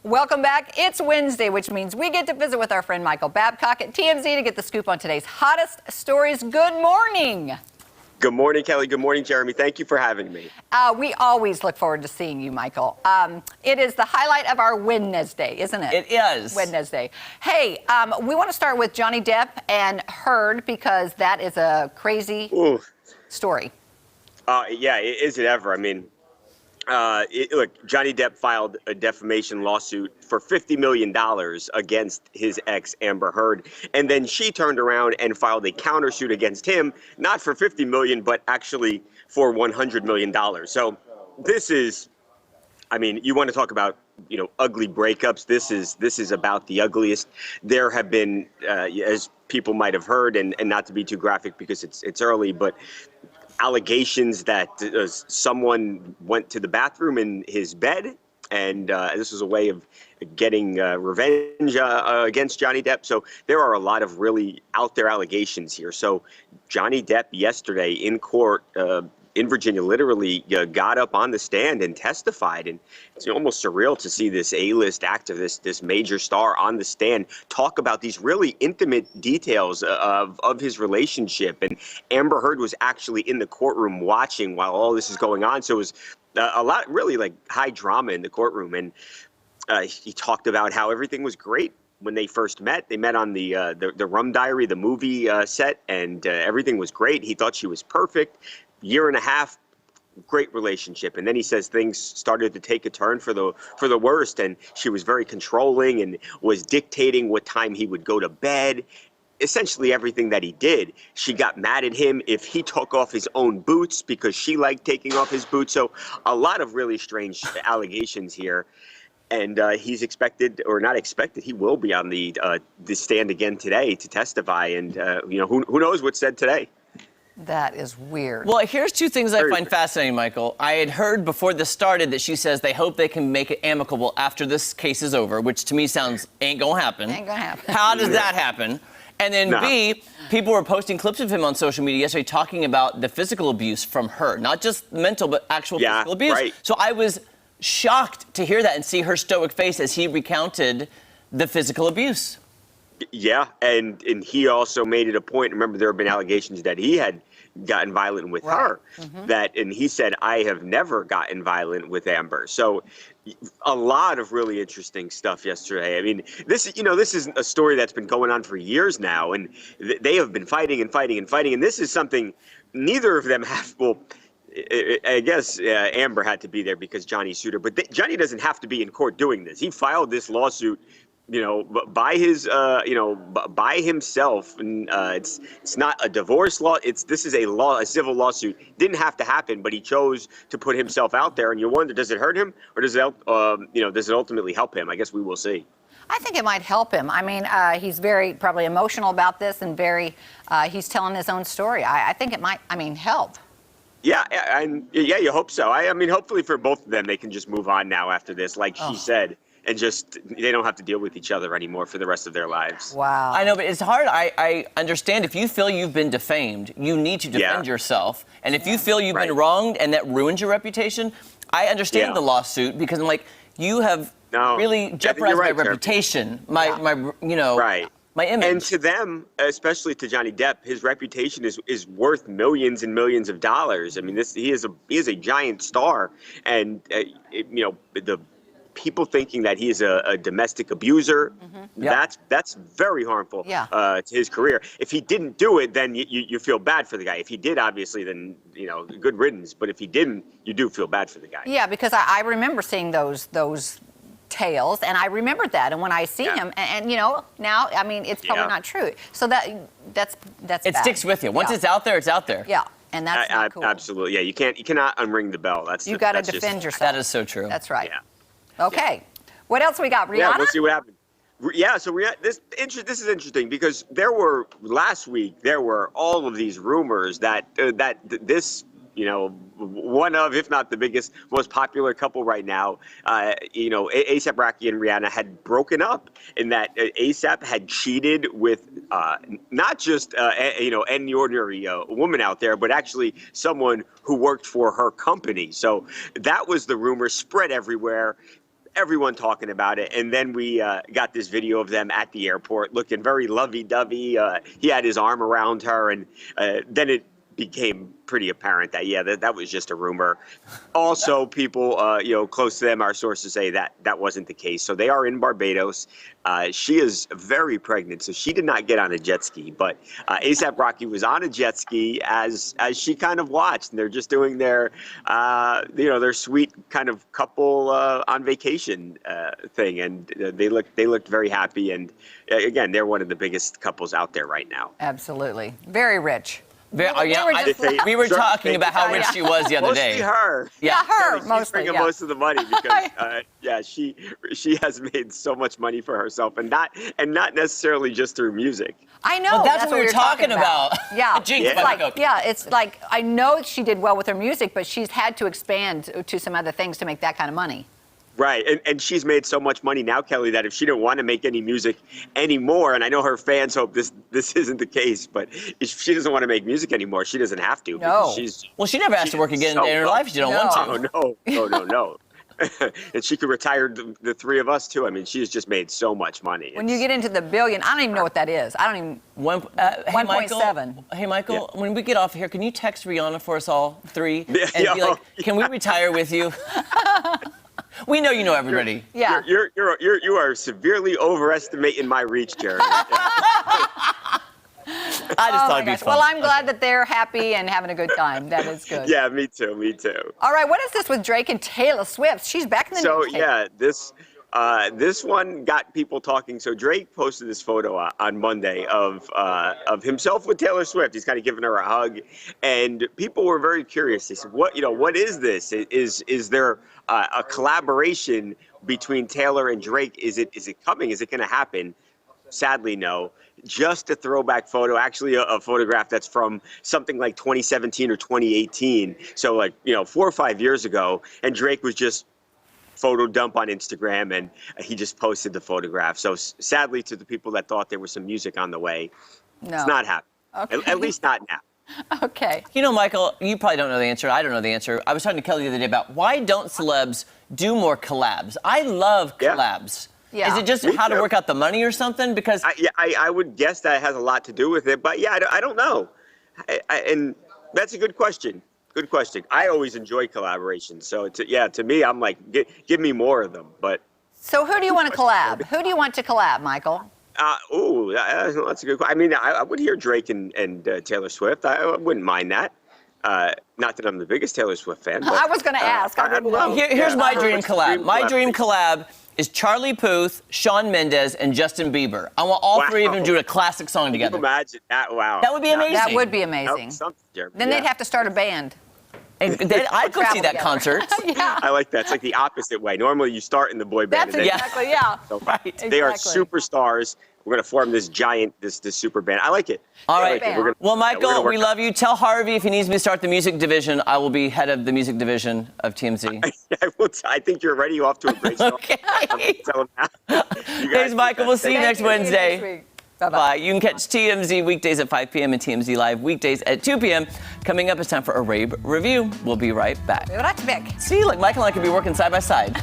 Welcome back. It's Wednesday, which means we get to visit with our friend Michael Babcock at TMZ to get the scoop on today's hottest stories. Good morning. Good morning, Kelly. Good morning, Jeremy. Thank you for having me. We always look forward to seeing you, Michael. It is the highlight of our Wednesday, isn't it? It is. Wednesday. Hey, we want to start with Johnny Depp and Heard because that is a crazy story. Yeah, is it ever? I mean, look, Johnny Depp filed a defamation lawsuit for $50 million against his ex, Amber Heard. And then she turned around and filed a countersuit against him, not for $50 million, but actually for $100 million. So this is, I mean, you want to talk about, ugly breakups. This is about the ugliest. There have been, as people might have heard, and not to be too graphic because it's early, but allegations that someone went to the bathroom in his bed, and this was a way of getting revenge against Johnny Depp. So there are a lot of really out there allegations here. So Johnny Depp yesterday in court in Virginia literally got up on the stand and testified. And it's almost surreal to see this A-list actor, this major star on the stand talk about these really intimate details of his relationship. And Amber Heard was actually in the courtroom watching while all this is going on. So it was a lot, really like high drama in the courtroom. And he talked about how everything was great when they first met. They met on the Rum Diary, the movie set, and everything was great. He thought she was perfect. Year and a half, great relationship. And then he says things started to take a turn for the worst, and she was very controlling and was dictating what time he would go to bed. Essentially everything that he did. She got mad at him if he took off his own boots because she liked taking off his boots. So a lot of really strange allegations here. And he's expected, or not expected, he will be on the stand again today to testify. And who knows what's said today. That is weird. Well, here's two things I find fascinating, Michael. I had heard before this started that she says they hope they can make it amicable after this case is over, which to me sounds ain't gonna happen. Ain't gonna happen. How does that happen? And then B, people were posting clips of him on social media yesterday talking about the physical abuse from her, not just mental, but actual physical abuse. Right. So I was shocked to hear that and see her stoic face as he recounted the physical abuse. Yeah, and he also made it a point. Remember, there have been allegations that he had gotten violent with her. And he said, I have never gotten violent with Amber. So a lot of really interesting stuff yesterday. I mean, this is a story that's been going on for years now, and they have been fighting and fighting and fighting. And this is something neither of them have. Well, I guess Amber had to be there because Johnny sued her, but Johnny doesn't have to be in court doing this. He filed this lawsuit by his, by himself, and it's not a divorce law. This is a civil lawsuit. Didn't have to happen, but he chose to put himself out there. And you wonder, does it hurt him, or does it, does it ultimately help him? I guess we will see. I think it might help him. I mean, he's very probably emotional about this, and he's telling his own story. I think it might, help. Yeah, and you hope so. I mean, hopefully for both of them, they can just move on now after this, like she said. And just, they don't have to deal with each other anymore for the rest of their lives. Wow. I know, but it's hard. I understand if you feel you've been defamed, you need to defend yourself. And if you feel you've been wronged and that ruins your reputation, I understand the lawsuit because I'm like, you have really jeopardized my reputation, my image. And to them, especially to Johnny Depp, his reputation is worth millions and millions of dollars. I mean, he is a giant star, and the people thinking that he's a domestic abuser, that's very harmful to his career. If he didn't do it, then you feel bad for the guy. If he did, obviously, then, good riddance. But if he didn't, you do feel bad for the guy. Yeah, because I remember seeing those tales, and I remembered that. And when I see him, and now, I mean, it's probably not true. So that's it sticks with you. Once it's out there, it's out there. Yeah. And that's not cool. Absolutely. Yeah, you cannot unring the bell. You got to defend yourself. That is so true. That's right. Yeah. Okay, what else we got, Rihanna? Yeah, we'll see what happens. Yeah, so this is interesting because last week there were all of these rumors that this, one of, if not the biggest, most popular couple right now, A$AP Rocky and Rihanna had broken up, and that A$AP had cheated with not just any ordinary woman out there, but actually someone who worked for her company. So that was the rumor, spread everywhere. everyone talking about it. And then we got this video of them at the airport looking very lovey-dovey. He had his arm around her, and then it became pretty apparent that that was just a rumor. Also, people close to them, our sources say that wasn't the case. So they are in Barbados. She is very pregnant, so she did not get on a jet ski. But A$AP Rocky was on a jet ski as she kind of watched. And they're just doing their their sweet kind of couple on vacation thing, and they looked very happy. And again, they're one of the biggest couples out there right now. Absolutely, very rich. We were talking about how rich she was the other day. Mostly her. Yeah, her She's mostly. bringing most of the money because she has made so much money for herself, and not necessarily just through music. I know. Well, that's what we were talking about. Yeah. It's like I know she did well with her music, but she's had to expand to some other things to make that kind of money. Right, and she's made so much money now, Kelly, that if she didn't want to make any music anymore, and I know her fans hope this isn't the case, but if she doesn't want to make music anymore, she doesn't have to. No. Well, she never has to work again in her life. She don't want to. No. And she could retire the three of us too. I mean, she's just made so much money. When you get into the billion, I don't even know what that is. I don't even. 1.7. Hey, Michael, when we get off here, can you text Rihanna for us all three and Yeah. be like, "Can we retire with you?" We know you know everybody. Yeah. You are severely overestimating my reach, Jared. I just thought it'd be fun. Well, I'm glad that they're happy and having a good time. That is good. Yeah, me too. All right, what is this with Drake and Taylor Swift? She's back in the news. So yeah, this one got people talking. So Drake posted this photo on Monday of himself with Taylor Swift. He's kind of giving her a hug, and people were very curious. They said, what is this? Is there a collaboration between Taylor and Drake? Is it coming? Is it going to happen? Sadly, no. Just a throwback photo, actually a photograph that's from something like 2017 or 2018. So 4 or 5 years ago, and Drake was just photo dump on Instagram, and he just posted the photograph. So sadly, to the people that thought there was some music on the way, it's not happening. Okay. At least not now. Okay. You know, Michael, you probably don't know the answer. I don't know the answer. I was talking to Kelly the other day about why don't celebs do more collabs? I love collabs. Yeah. Is it just how to work out the money or something? Because I would guess that has a lot to do with it, but I don't know. And that's a good question. Good question. I always enjoy collaborations, so to me, I'm like, give me more of them. But so who do you want to collab? Who do you want to collab, Michael? That's a good question. I mean, I would hear Drake and Taylor Swift. I wouldn't mind that. Not that I'm the biggest Taylor Swift fan. But, I was going to ask. I didn't know. Here's my dream collab. My dream collab is Charlie Puth, Shawn Mendes, and Justin Bieber. I want all three of them to do a classic song together. Can you imagine that? Wow. That would be amazing. That would be amazing. Then they'd have to start a band. And then I could see that concert. Yeah. I like that. It's like the opposite way. Normally, you start in the boy band. That's exactly, yeah. So Right. They are superstars. We're going to form this giant, this super band. I like it. All right. Well, Michael, we work love you. Tell Harvey if he needs me to start the music division, I will be head of the music division of TMZ. I think you're ready. Off to a great start. Okay. Tell him now. Thanks, Michael. We'll see you next Wednesday. Next week. Bye-bye. Bye. You can catch TMZ weekdays at 5 p.m. and TMZ Live weekdays at 2 p.m. Coming up, it's time for a rave review. We'll be right back. Right back. See, like Michael and I could be working side by side.